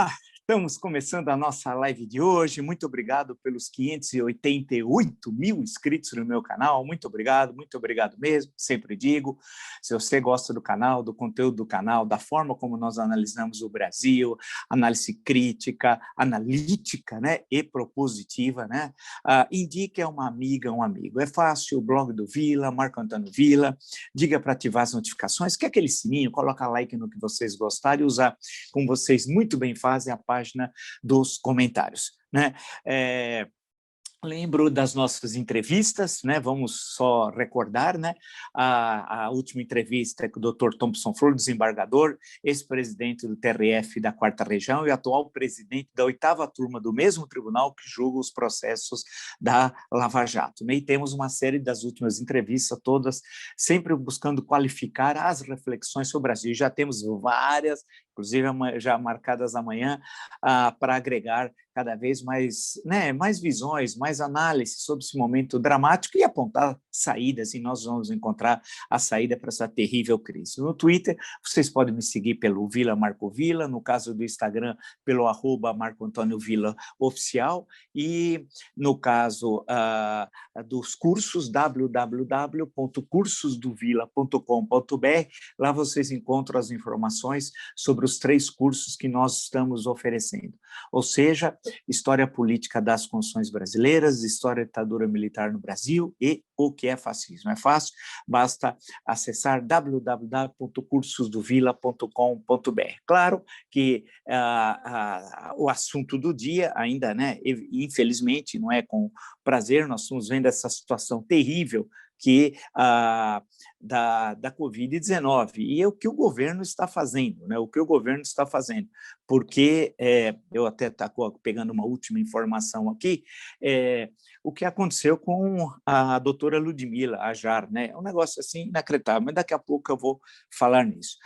Olá, estamos começando a nossa live de hoje. Muito obrigado pelos 588 mil inscritos no meu canal. Muito obrigado mesmo. Sempre digo, se você gosta do canal, do conteúdo do canal, da forma como nós analisamos o Brasil, análise crítica, analítica, né, e propositiva, né, indique a uma amiga, um amigo. É fácil, o blog do Vila, Marco Antônio Vila, diga para ativar as notificações, que é aquele sininho, coloca like no que vocês gostarem e usar, como vocês muito bem fazem, a página dos comentários, né? Lembro das nossas entrevistas, né? Vamos só recordar, né? A última entrevista é com o Dr. Thompson Flor, desembargador, ex-presidente do TRF da 4ª Região e atual presidente da 8ª turma do mesmo tribunal que julga os processos da Lava Jato. E temos uma série das últimas entrevistas, todas sempre buscando qualificar as reflexões sobre o Brasil. Já temos várias, inclusive já marcadas amanhã, para agregar cada vez mais, né, mais visões, mais análise sobre esse momento dramático e apontar saídas, e nós vamos encontrar a saída para essa terrível crise. No Twitter, vocês podem me seguir pelo Vila Marco Vila, no caso do Instagram, pelo @Marco Antônio Vila Oficial, e no caso dos cursos, www.cursosdovila.com.br, lá vocês encontram as informações sobre os 3 cursos que nós estamos oferecendo, ou seja, História Política das Constituições Brasileiras, História da Ditadura Militar no Brasil e o que é fascismo. É fácil, basta acessar www.cursosdovila.com.br. Claro que o assunto do dia ainda, né, infelizmente, não é com prazer, nós estamos vendo essa situação terrível que da Covid-19, e é o que o governo está fazendo, né? O que o governo está fazendo, porque eu até estou pegando uma última informação aqui, o que aconteceu com a doutora Ludmila Ajar, né? É um negócio assim inacreditável, mas daqui a pouco eu vou falar nisso.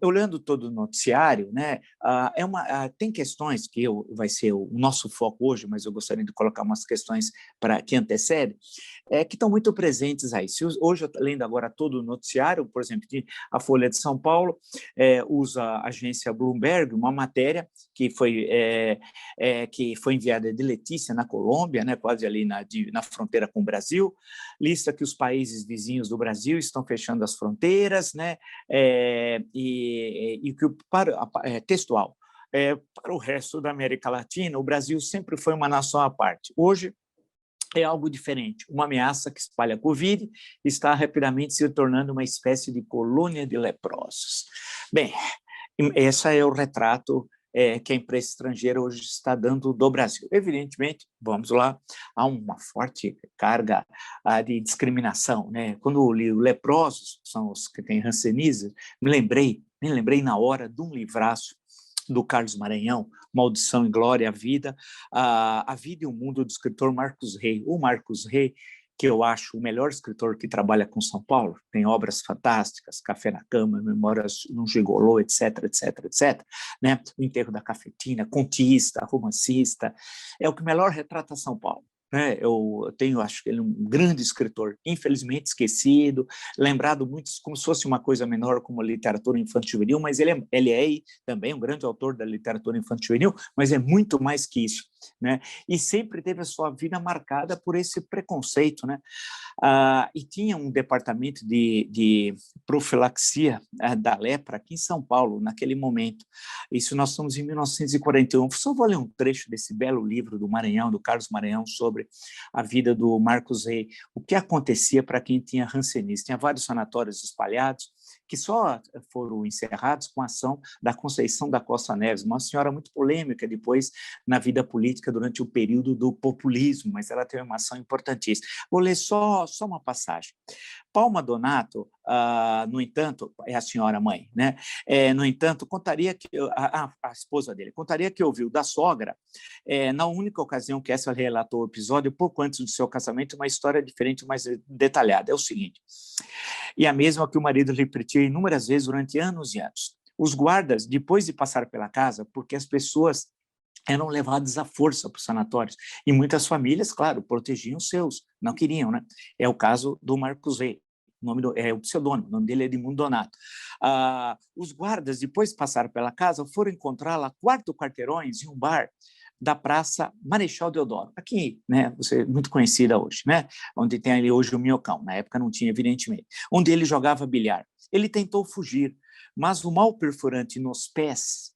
Olhando todo o noticiário, né? Tem questões que vai ser o nosso foco hoje, mas eu gostaria de colocar umas questões que antecedem, que estão muito presentes aí. Hoje, eu estou lendo agora todo o noticiário, por exemplo, a Folha de São Paulo usa a agência Bloomberg, uma matéria que foi enviada de Letícia, na Colômbia, né, quase ali na fronteira com o Brasil, lista que os países vizinhos do Brasil estão fechando as fronteiras, né, e que textual. Para o resto da América Latina, o Brasil sempre foi uma nação à parte. Hoje, é algo diferente. Uma ameaça que espalha a Covid está rapidamente se tornando uma espécie de colônia de leprosos. Bem, esse é o retrato que a imprensa estrangeira hoje está dando do Brasil. Evidentemente, vamos lá, há uma forte carga de discriminação, né? Quando eu li leprosos, são os que têm hanseníase, me lembrei na hora de um livraço do Carlos Maranhão, Maldição e Glória, a Vida e o Mundo, do escritor Marcos Rey. O Marcos Rey, que eu acho o melhor escritor que trabalha com São Paulo, tem obras fantásticas, Café na Cama, Memórias de um Gigolô, etc., etc., etc., né? O Enterro da Cafetina, contista, romancista, é o que melhor retrata São Paulo. Eu acho que ele é um grande escritor, infelizmente esquecido, lembrado muito como se fosse uma coisa menor como a literatura infanto-juvenil, mas ele é também um grande autor da literatura infanto-juvenil, mas é muito mais que isso, né? E sempre teve a sua vida marcada por esse preconceito, né? E tinha um departamento de profilaxia da lepra aqui em São Paulo, naquele momento. Isso nós estamos em 1941. Só vou ler um trecho desse belo livro do Maranhão, do Carlos Maranhão, sobre a vida do Marcos Rey. O que acontecia para quem tinha hanseníase? Tinha vários sanatórios espalhados, que só foram encerrados com a ação da Conceição da Costa Neves, uma senhora muito polêmica depois na vida política durante o período do populismo, mas ela teve uma ação importantíssima. Vou ler só uma passagem. Palma Donato, no entanto, é a senhora mãe, né? No entanto, contaria que a esposa dele contaria que ouviu da sogra, na única ocasião que essa relatou o episódio, pouco antes do seu casamento, uma história diferente, mais detalhada. É o seguinte: e a mesma que o marido repetia inúmeras vezes durante anos e anos. Os guardas, depois de passar pela casa, porque as pessoas eram levadas à força para os sanatórios, e muitas famílias, claro, protegiam os seus, não queriam, né? É o caso do Marcos Rey. é o pseudônimo, o nome dele é Edmundo Donato. Os guardas, depois de passar pela casa, foram encontrá-la a 4 quarteirões em um bar da Praça Marechal Deodoro, aqui, né, você, muito conhecida hoje, né, onde tem ali hoje o Minhocão, na época não tinha, evidentemente, onde ele jogava bilhar. Ele tentou fugir, mas o mal perfurante nos pés,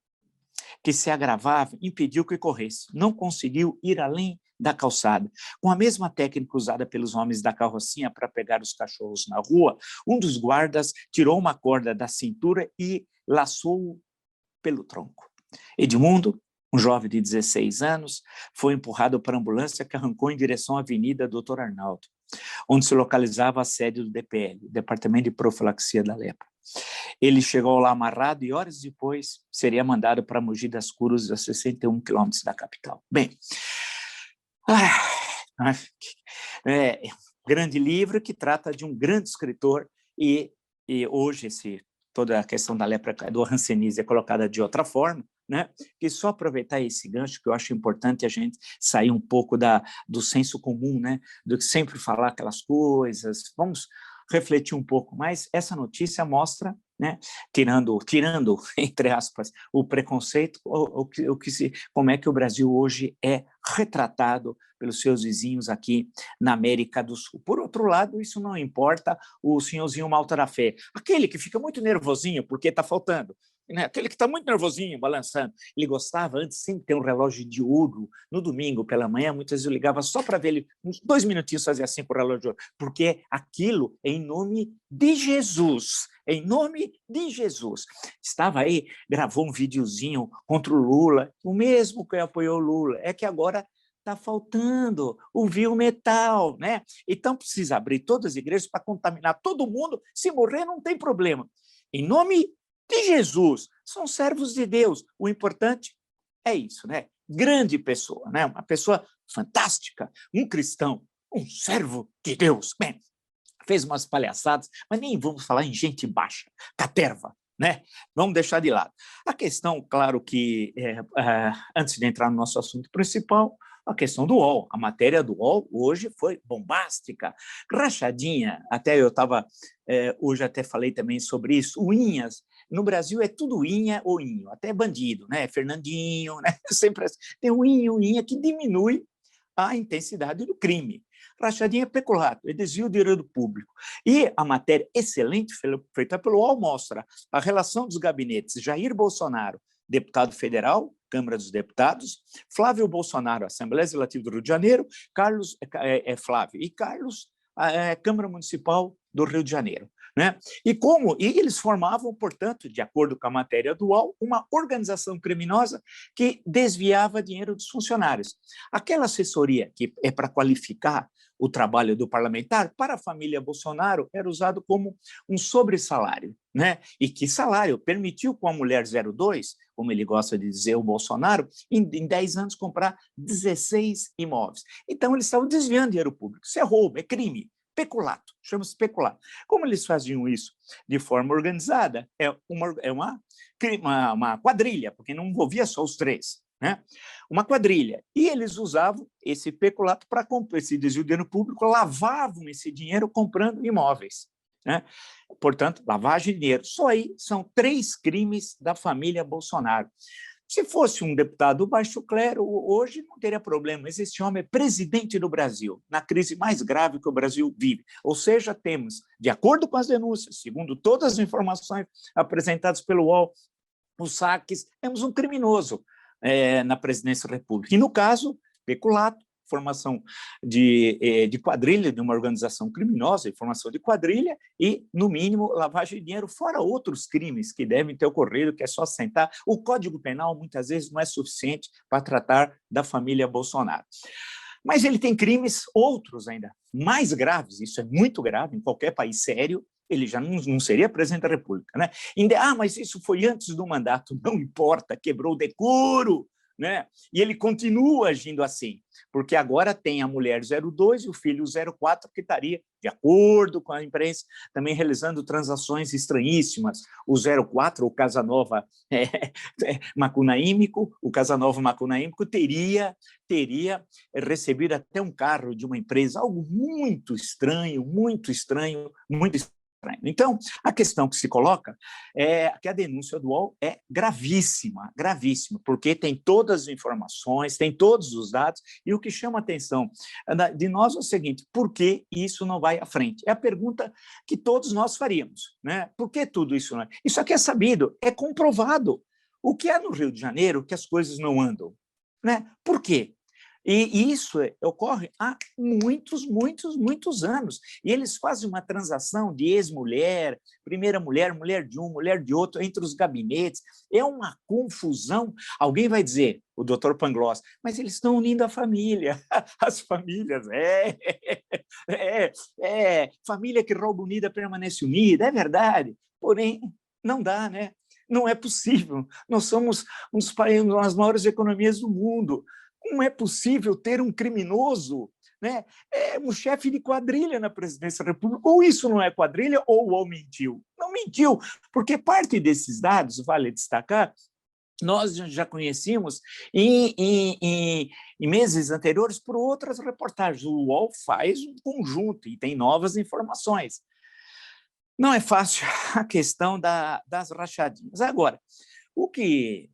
que se agravava, impediu que corresse. Não conseguiu ir além da calçada. Com a mesma técnica usada pelos homens da carrocinha para pegar os cachorros na rua, um dos guardas tirou uma corda da cintura e laçou-o pelo tronco. Edmundo, um jovem de 16 anos, foi empurrado para a ambulância que arrancou em direção à Avenida Doutor Arnaldo, onde se localizava a sede do DPL, Departamento de Profilaxia da Lepra. Ele chegou lá amarrado e horas depois seria mandado para Mogi das Cruzes, a 61 quilômetros da capital. Bem, grande livro que trata de um grande escritor e hoje toda a questão da lepra do hanseníase é colocada de outra forma, né? Que só aproveitar esse gancho, que eu acho importante a gente sair um pouco do senso comum, né? Do que sempre falar aquelas coisas, vamos refletir um pouco mais. Essa notícia mostra, né, tirando entre aspas o preconceito, como é que o Brasil hoje é retratado pelos seus vizinhos aqui na América do Sul. Por outro lado, isso não importa o senhorzinho Malta da Fé, aquele que fica muito nervosinho porque está faltando, né? Aquele que está muito nervosinho, balançando. Ele gostava antes sempre de ter um relógio de ouro no domingo pela manhã, muitas vezes eu ligava só para ver ele, uns 2 minutinhos fazer assim com o relógio de ouro, porque aquilo é em nome de Jesus, em nome de Jesus. Estava aí, gravou um videozinho contra o Lula, o mesmo que apoiou o Lula, é que agora está faltando o viu metal, né? Então precisa abrir todas as igrejas para contaminar todo mundo, se morrer não tem problema. Em nome de Jesus, são servos de Deus. O importante é isso, né? Grande pessoa, né? Uma pessoa fantástica, um cristão, um servo de Deus. Bem, fez umas palhaçadas, mas nem vamos falar em gente baixa, caterva, né? Vamos deixar de lado. A questão, claro que, antes de entrar no nosso assunto principal, a questão do UOL. A matéria do UOL hoje foi bombástica, rachadinha. Até eu estava, hoje até falei também sobre isso, o Inhas. No Brasil é tudo Inha ou Inho, até bandido, né? Fernandinho, né? Sempre assim. Tem o Inha que diminui a intensidade do crime. Rachadinha é peculato, é desvio de dinheiro público. E a matéria excelente feita pelo UOL mostra a relação dos gabinetes Jair Bolsonaro, deputado federal, Câmara dos Deputados, Flávio Bolsonaro, Assembleia Legislativa do Rio de Janeiro, Carlos Flávio e Carlos, Câmara Municipal do Rio de Janeiro. Né? E eles formavam, portanto, de acordo com a matéria do UOL, uma organização criminosa que desviava dinheiro dos funcionários. Aquela assessoria que é para qualificar o trabalho do parlamentar, para a família Bolsonaro, era usado como um sobressalário. Né? E que salário permitiu com a mulher 02, como ele gosta de dizer, o Bolsonaro, em 10 anos comprar 16 imóveis. Então, eles estavam desviando dinheiro público. Isso é roubo, é crime. Peculato, chama-se peculato. Como eles faziam isso de forma organizada? É uma quadrilha, porque não envolvia só os 3, né? Uma quadrilha. E eles usavam esse peculato para comprar esse desvio de dinheiro público, lavavam esse dinheiro comprando imóveis. Né? Portanto, lavagem de dinheiro. Só aí são 3 crimes da família Bolsonaro. Se fosse um deputado baixo clero, hoje não teria problema, mas esse homem é presidente do Brasil, na crise mais grave que o Brasil vive. Ou seja, temos, de acordo com as denúncias, segundo todas as informações apresentadas pelo UOL, os saques, temos um criminoso na presidência da República. E, no caso, peculato, formação de quadrilha, de uma organização criminosa, formação de quadrilha e, no mínimo, lavagem de dinheiro, fora outros crimes que devem ter ocorrido, que é só sentar. O Código Penal, muitas vezes, não é suficiente para tratar da família Bolsonaro. Mas ele tem crimes outros ainda, mais graves, isso é muito grave, em qualquer país sério, ele já não seria presidente da República. Né? Mas isso foi antes do mandato, não importa, quebrou o decoro, né? E ele continua agindo assim, porque agora tem a mulher 02 e o filho 04 que estaria, de acordo com a imprensa, também realizando transações estranhíssimas. O 04, o Casanova Macunaímico, teria recebido até um carro de uma empresa, algo muito estranho, muito estranho, muito estranho. retraindo. Então, a questão que se coloca é que a denúncia do UOL é gravíssima, gravíssima, porque tem todas as informações, tem todos os dados, e o que chama a atenção de nós é o seguinte: por que isso não vai à frente? É a pergunta que todos nós faríamos, né? Por que tudo isso não é? Isso aqui é sabido, é comprovado. O que é no Rio de Janeiro que as coisas não andam, né? Por quê? E isso ocorre há muitos anos. E eles fazem uma transação de ex-mulher, primeira mulher, mulher de um, mulher de outro, entre os gabinetes. É uma confusão. Alguém vai dizer, o doutor Pangloss, mas eles estão unindo a família. As famílias, família que rouba unida permanece unida, é verdade. Porém, não dá, né? Não é possível. Nós somos um dos países, uma das maiores economias do mundo. Como é possível ter um criminoso, né, um chefe de quadrilha na presidência da República? Ou isso não é quadrilha, ou o UOL mentiu. Não mentiu, porque parte desses dados, vale destacar, nós já conhecíamos em meses anteriores por outras reportagens. O UOL faz um conjunto e tem novas informações. Não é fácil a questão das rachadinhas. Agora, o que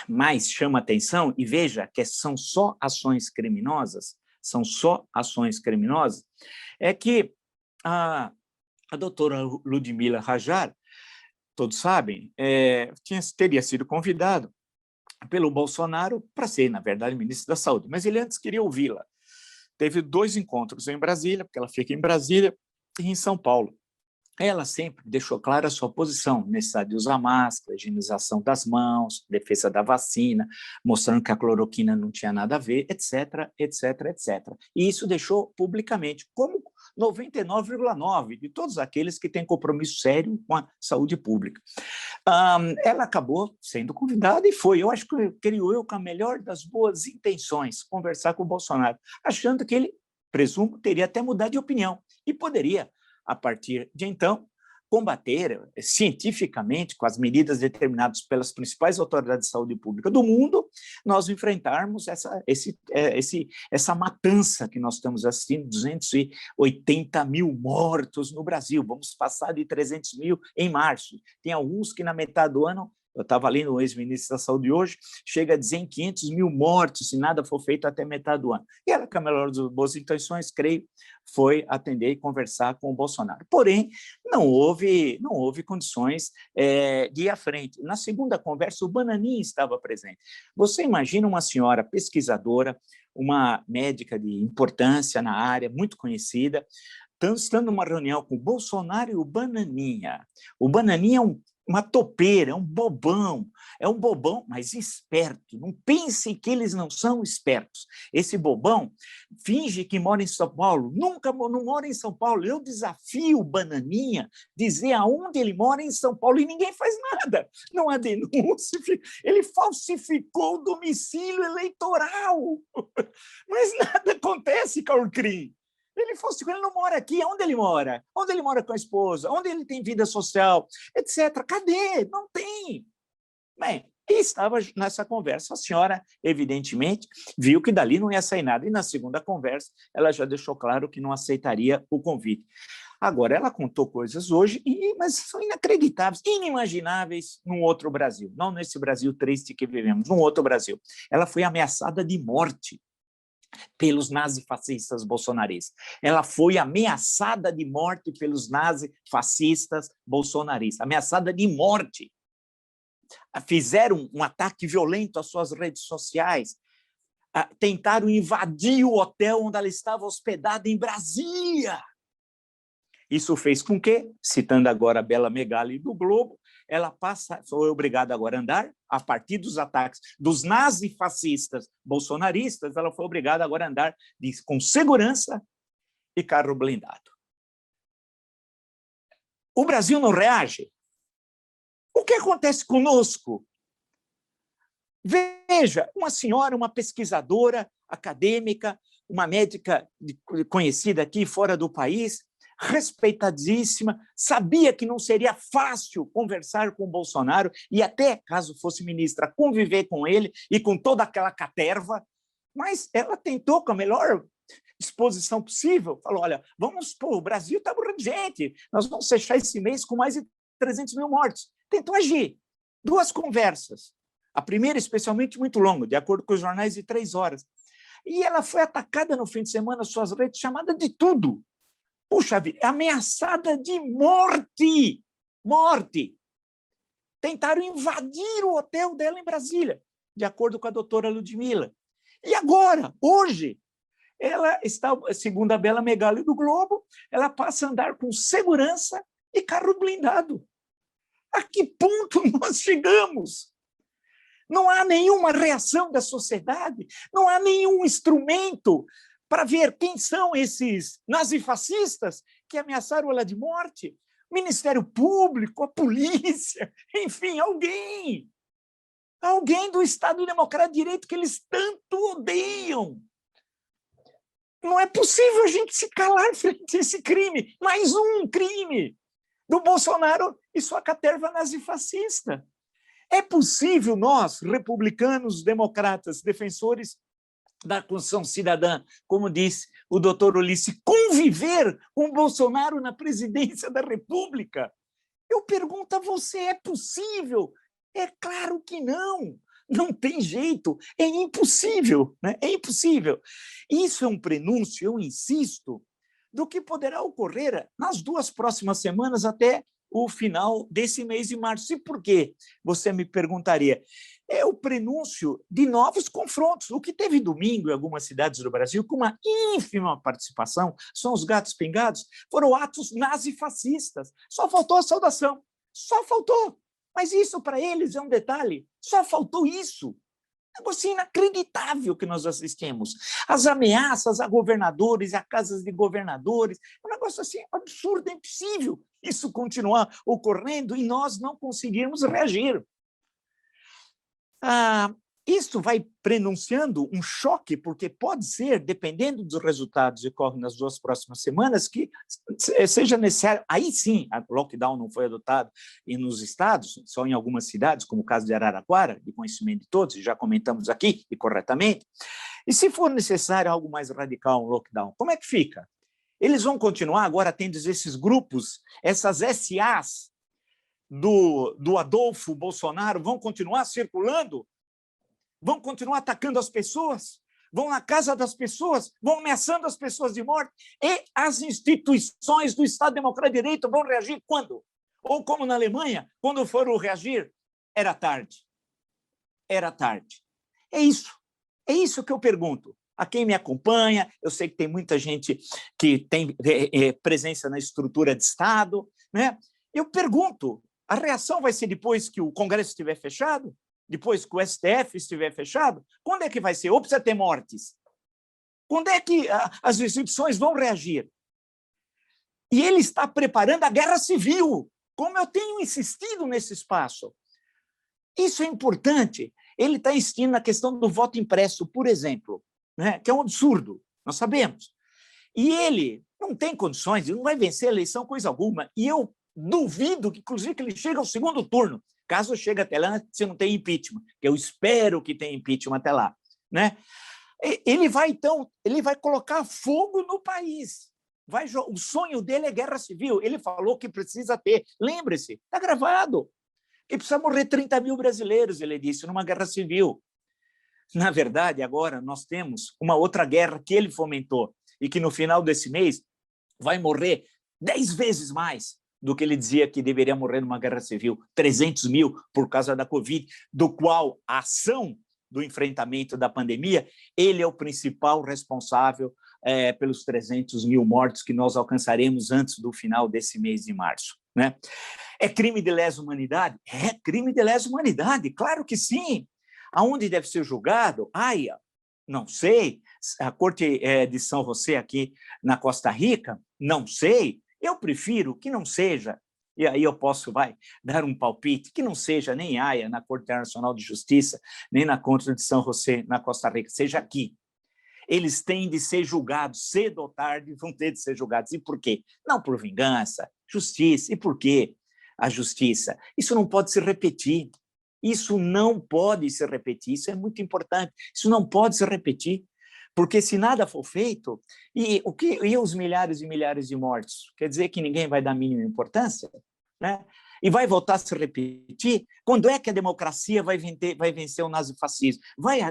mais chama atenção, e veja que são só ações criminosas, é que a doutora Ludmila Rajar, todos sabem, teria sido convidado pelo Bolsonaro para ser, na verdade, ministro da Saúde, mas ele antes queria ouvi-la. Teve 2 encontros em Brasília, porque ela fica em Brasília, e em São Paulo. Ela sempre deixou clara a sua posição, necessidade de usar máscara, higienização das mãos, defesa da vacina, mostrando que a cloroquina não tinha nada a ver, etc. E isso deixou publicamente, como 99,9% de todos aqueles que têm compromisso sério com a saúde pública. Ela acabou sendo convidada e foi, eu acho que creio eu, com a melhor das boas intenções, conversar com o Bolsonaro, achando que ele, presumo, teria até mudado de opinião e poderia, a partir de então, combater cientificamente, com as medidas determinadas pelas principais autoridades de saúde pública do mundo, nós enfrentarmos essa matança que nós estamos assistindo, 280 mil mortos no Brasil, vamos passar de 300 mil em março. Tem alguns que na metade do ano, eu estava lendo o ex-ministro da Saúde hoje, chega a dizer em 500 mil mortos se nada for feito até metade do ano. E ela, com a melhor das boas intenções, creio, foi atender e conversar com o Bolsonaro. Porém, não houve condições de ir à frente. Na segunda conversa, o Bananinha estava presente. Você imagina uma senhora pesquisadora, uma médica de importância na área, muito conhecida, estando numa reunião com o Bolsonaro e o Bananinha. O Bananinha é uma topeira, é um bobão, mas esperto. Não pense que eles não são espertos. Esse bobão finge que mora em São Paulo, nunca não mora em São Paulo. Eu desafio o Bananinha dizer aonde ele mora em São Paulo e ninguém faz nada. Não há denúncia. Ele falsificou o domicílio eleitoral. Mas nada acontece, Caurcrim. Ele não mora aqui. Onde ele mora? Onde ele mora com a esposa? Onde ele tem vida social? Etc. Cadê? Não tem. Bem, e estava nessa conversa. A senhora, evidentemente, viu que dali não ia sair nada. E na segunda conversa, ela já deixou claro que não aceitaria o convite. Agora, ela contou coisas hoje, mas são inacreditáveis, inimagináveis num outro Brasil. Não nesse Brasil triste que vivemos, num outro Brasil. Ela foi ameaçada de morte pelos nazifascistas bolsonaristas. Ela foi ameaçada de morte pelos nazifascistas bolsonaristas, ameaçada de morte. Fizeram um ataque violento às suas redes sociais, tentaram invadir o hotel onde ela estava hospedada em Brasília. Isso fez com que, citando agora a Bela Megali do Globo, ela foi obrigada agora a andar, a partir dos ataques dos nazifascistas bolsonaristas, ela foi obrigada agora a andar com segurança e carro blindado. O Brasil não reage? O que acontece conosco? Veja, uma senhora, uma pesquisadora acadêmica, uma médica conhecida aqui fora do país, respeitadíssima, sabia que não seria fácil conversar com o Bolsonaro e até, caso fosse ministra, conviver com ele e com toda aquela caterva, mas ela tentou com a melhor disposição possível, falou, olha, o Brasil está morrendo de gente, nós vamos fechar esse mês com mais de 300 mil mortes. Tentou agir. 2 conversas. A primeira, especialmente, muito longa, de acordo com os jornais, de 3 horas. E ela foi atacada no fim de semana nas suas redes, chamada de tudo. Puxa vida, ameaçada de morte. Morte. Tentaram invadir o hotel dela em Brasília, de acordo com a doutora Ludmila. E agora, hoje, ela está, segundo a Bela Megali do Globo, ela passa a andar com segurança e carro blindado. A que ponto nós chegamos? Não há nenhuma reação da sociedade, não há nenhum instrumento para ver quem são esses nazifascistas que ameaçaram ela de morte. Ministério Público, a polícia, enfim, alguém do Estado Democrático de Direito que eles tanto odeiam. Não é possível a gente se calar frente a esse crime, mais um crime do Bolsonaro e sua caterva nazifascista. É possível nós, republicanos, democratas, defensores da Constituição Cidadã, como disse o doutor Ulisses, conviver com Bolsonaro na presidência da República? Eu pergunto a você, é possível? É claro que não. Não tem jeito, é impossível, né? É impossível. Isso é um prenúncio, eu insisto, do que poderá ocorrer nas 2 próximas semanas até o final desse mês de março. E por quê? Você me perguntaria. É o prenúncio de novos confrontos. O que teve domingo em algumas cidades do Brasil, com uma ínfima participação, são os gatos pingados, foram atos nazifascistas. Só faltou a saudação. Só faltou. Mas isso, para eles, é um detalhe. Só faltou isso. Um negócio inacreditável que nós assistimos. As ameaças a governadores, a casas de governadores. É um negócio assim absurdo, é impossível isso continuar ocorrendo e nós não conseguirmos reagir. Isso vai prenunciando um choque, porque pode ser, dependendo dos resultados que ocorrem nas 2 próximas semanas, que seja necessário. Aí sim, o lockdown não foi adotado e nos estados, só em algumas cidades, como o caso de Araraquara, de conhecimento de todos, e já comentamos aqui, e corretamente. E se for necessário algo mais radical, um lockdown, como é que fica? Eles vão continuar agora tendo esses grupos, essas SAs do Adolfo Bolsonaro, vão continuar circulando? Vão continuar atacando as pessoas? Vão na casa das pessoas? Vão ameaçando as pessoas de morte? E as instituições do Estado Democrático de Direito vão reagir quando? Ou como na Alemanha, quando foram reagir, era tarde. Era tarde. É isso que eu pergunto. A quem me acompanha, eu sei que tem muita gente que tem presença na estrutura de Estado, né? Eu pergunto, a reação vai ser depois que o Congresso estiver fechado? Depois que o STF estiver fechado? Quando é que vai ser? Ou precisa ter mortes? Quando é que as instituições vão reagir? E ele está preparando a guerra civil, como eu tenho insistido nesse espaço. Isso é importante. Ele está insistindo na questão do voto impresso, por exemplo, né? Que é um absurdo, nós sabemos. E ele não tem condições, ele não vai vencer a eleição coisa alguma. E eu duvido que, inclusive, que ele chegue ao segundo turno, caso chegue até lá, se não tem impeachment, que eu espero que tenha impeachment até lá, né? Ele vai colocar fogo no país. O sonho dele é guerra civil. Ele falou que precisa ter, lembre-se, está gravado, que precisa morrer 30 mil brasileiros, ele disse, numa guerra civil. Na verdade, agora nós temos uma outra guerra que ele fomentou e que no final desse mês vai morrer 10 vezes mais do que ele dizia que deveria morrer numa guerra civil, 300 mil por causa da Covid, do qual a ação do enfrentamento da pandemia, ele é o principal responsável pelos 300 mil mortos que nós alcançaremos antes do final desse mês de março, né? É crime de lesa humanidade? É crime de lesa humanidade, claro que sim. Aonde deve ser julgado? Haia, não sei. A Corte de São José aqui na Costa Rica? Não sei. Eu prefiro que não seja, e aí eu posso dar um palpite, que não seja nem Haia, na Corte Internacional de Justiça, nem na Corte de São José, na Costa Rica, seja aqui. Eles têm de ser julgados, cedo ou tarde, vão ter de ser julgados. E por quê? Não por vingança, justiça. E por quê a justiça? Isso não pode se repetir. Isso não pode se repetir. Isso é muito importante. Isso não pode se repetir. Porque se nada for feito, e os milhares e milhares de mortes? Quer dizer que ninguém vai dar a mínima importância? Né? E vai voltar a se repetir? Quando é que a democracia vai vencer o nazifascismo?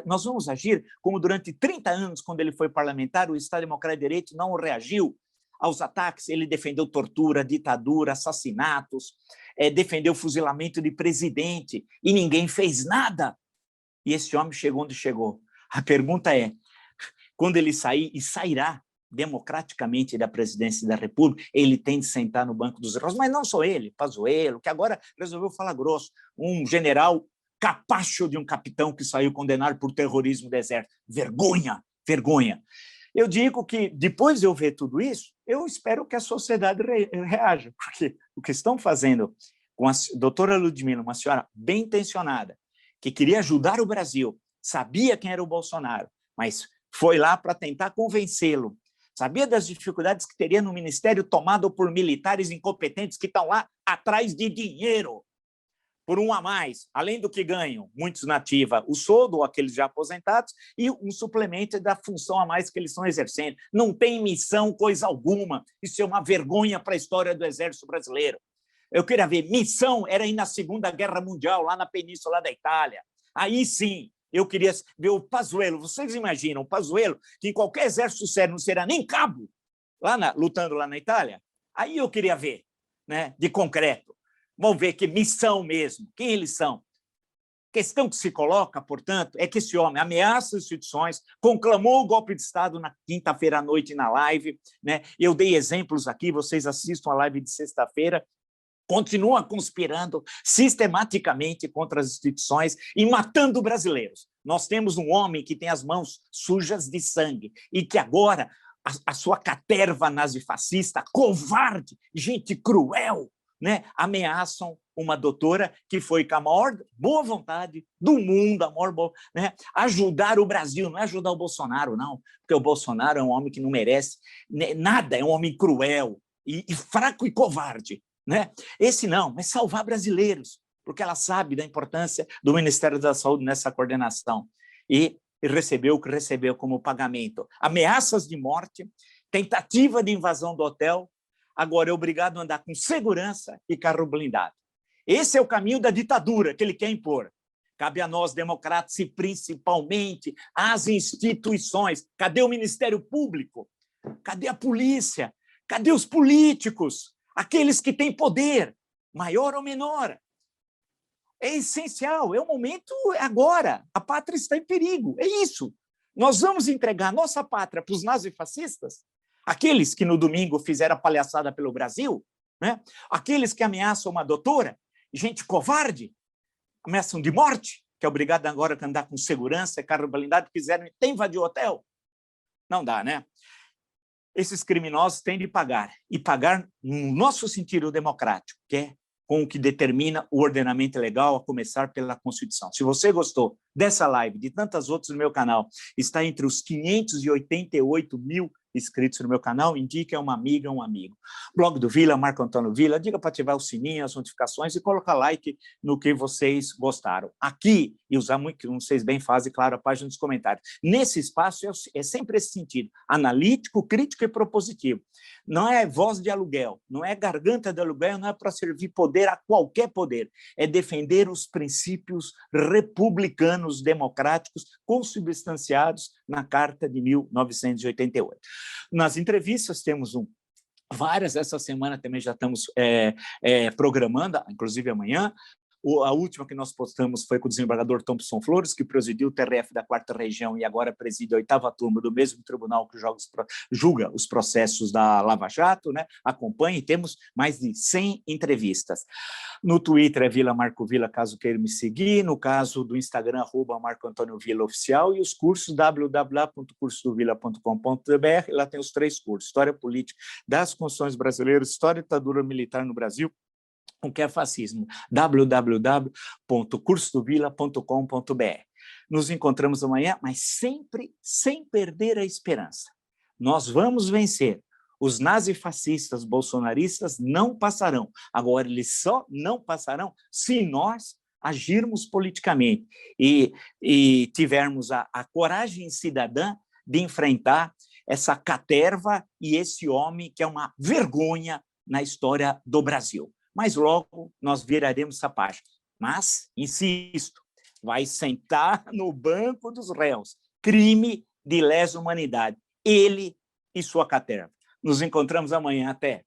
Nós vamos agir como durante 30 anos, quando ele foi parlamentar, o Estado Democrático de Direito não reagiu aos ataques, ele defendeu tortura, ditadura, assassinatos, defendeu o fuzilamento de presidente, e ninguém fez nada. E esse homem chegou onde chegou. A pergunta é, quando ele sair, e sairá democraticamente da presidência da República, ele tem de sentar no banco dos heróis, mas não só ele, Pazuello, que agora resolveu falar grosso, um general capacho de um capitão que saiu condenado por terrorismo do exército. Vergonha, vergonha. Eu digo que, depois de eu ver tudo isso, eu espero que a sociedade reaja, porque o que estão fazendo com a doutora Ludmilla, uma senhora bem intencionada, que queria ajudar o Brasil, sabia quem era o Bolsonaro, mas foi lá para tentar convencê-lo, sabia das dificuldades que teria no ministério tomado por militares incompetentes que estão lá atrás de dinheiro, por um a mais, além do que ganham, muitos na ativa, o soldo, ou aqueles já aposentados, e um suplemento da função a mais que eles estão exercendo. Não tem missão, coisa alguma. Isso é uma vergonha para a história do Exército Brasileiro. Eu queria ver, missão era ir na Segunda Guerra Mundial, lá na Península da Itália. Aí sim, eu queria ver o Pazuello. Vocês imaginam o Pazuello, que em qualquer exército sério não será nem cabo, lutando lá na Itália? Aí eu queria ver, né, de concreto. Vamos ver que missão mesmo, quem eles são. A questão que se coloca, portanto, é que esse homem ameaça as instituições, conclamou o golpe de Estado na quinta-feira à noite na live, né? Eu dei exemplos aqui, vocês assistam a live de sexta-feira, continua conspirando sistematicamente contra as instituições e matando brasileiros. Nós temos um homem que tem as mãos sujas de sangue e que agora a sua caterva nazifascista, covarde, gente cruel, né, ameaçam uma doutora que foi com a maior boa vontade do mundo, né, ajudar o Brasil, não é ajudar o Bolsonaro, não, porque o Bolsonaro é um homem que não merece nada, é um homem cruel e fraco e covarde. Né? Esse não, mas salvar brasileiros, porque ela sabe da importância do Ministério da Saúde nessa coordenação. E recebeu o que recebeu como pagamento. Ameaças de morte, tentativa de invasão do hotel, agora é obrigado a andar com segurança e carro blindado. Esse é o caminho da ditadura que ele quer impor. Cabe a nós, democratas, e principalmente às instituições. Cadê o Ministério Público? Cadê a polícia? Cadê os políticos? Aqueles que têm poder, maior ou menor. É essencial, é o momento agora. A pátria está em perigo, é isso. Nós vamos entregar nossa pátria para os nazifascistas? Aqueles que no domingo fizeram a palhaçada pelo Brasil? Né? Aqueles que ameaçam uma doutora? Gente covarde? Ameaçam de morte? Que é obrigado agora a andar com segurança, carro blindado, quiserem até invadir o hotel? Não dá, né? Esses criminosos têm de pagar, e pagar no nosso sentido democrático, que é com o que determina o ordenamento legal, a começar pela Constituição. Se você gostou dessa live, de tantas outras no meu canal, está entre os 588 mil inscritos no meu canal, indique a uma amiga, um amigo. Blog do Vila, Marco Antônio Vila, diga para ativar o sininho, as notificações e colocar like no que vocês gostaram. Aqui, e usar muito, que vocês bem fazem, claro, a página dos comentários. Nesse espaço é sempre esse sentido, analítico, crítico e propositivo. Não é voz de aluguel, não é garganta de aluguel, não é para servir poder a qualquer poder, é defender os princípios republicanos democráticos consubstanciados na Carta de 1988. Nas entrevistas temos várias, essa semana também já estamos programando, inclusive amanhã. A última que nós postamos foi com o desembargador Thompson Flores, que presidiu o TRF da 4ª Região e agora preside a 8ª turma do mesmo tribunal que julga os processos da Lava Jato, né? Acompanhe, temos mais de 100 entrevistas. No Twitter é Vila Marco Vila, caso queira me seguir, no caso do Instagram, @Marco Antônio Vila Oficial, e os cursos www.cursodovila.com.br, lá tem os 3 cursos, História Política das Constituições Brasileiras, História da Ditadura Militar no Brasil, o que é fascismo, www.cursodovila.com.br. Nos encontramos amanhã, mas sempre sem perder a esperança. Nós vamos vencer. Os nazifascistas bolsonaristas não passarão. Agora, eles só não passarão se nós agirmos politicamente e tivermos a coragem cidadã de enfrentar essa caterva e esse homem que é uma vergonha na história do Brasil. Mas logo nós viraremos essa página. Mas, insisto, vai sentar no banco dos réus. Crime de lesa humanidade. Ele e sua caterva. Nos encontramos amanhã. Até.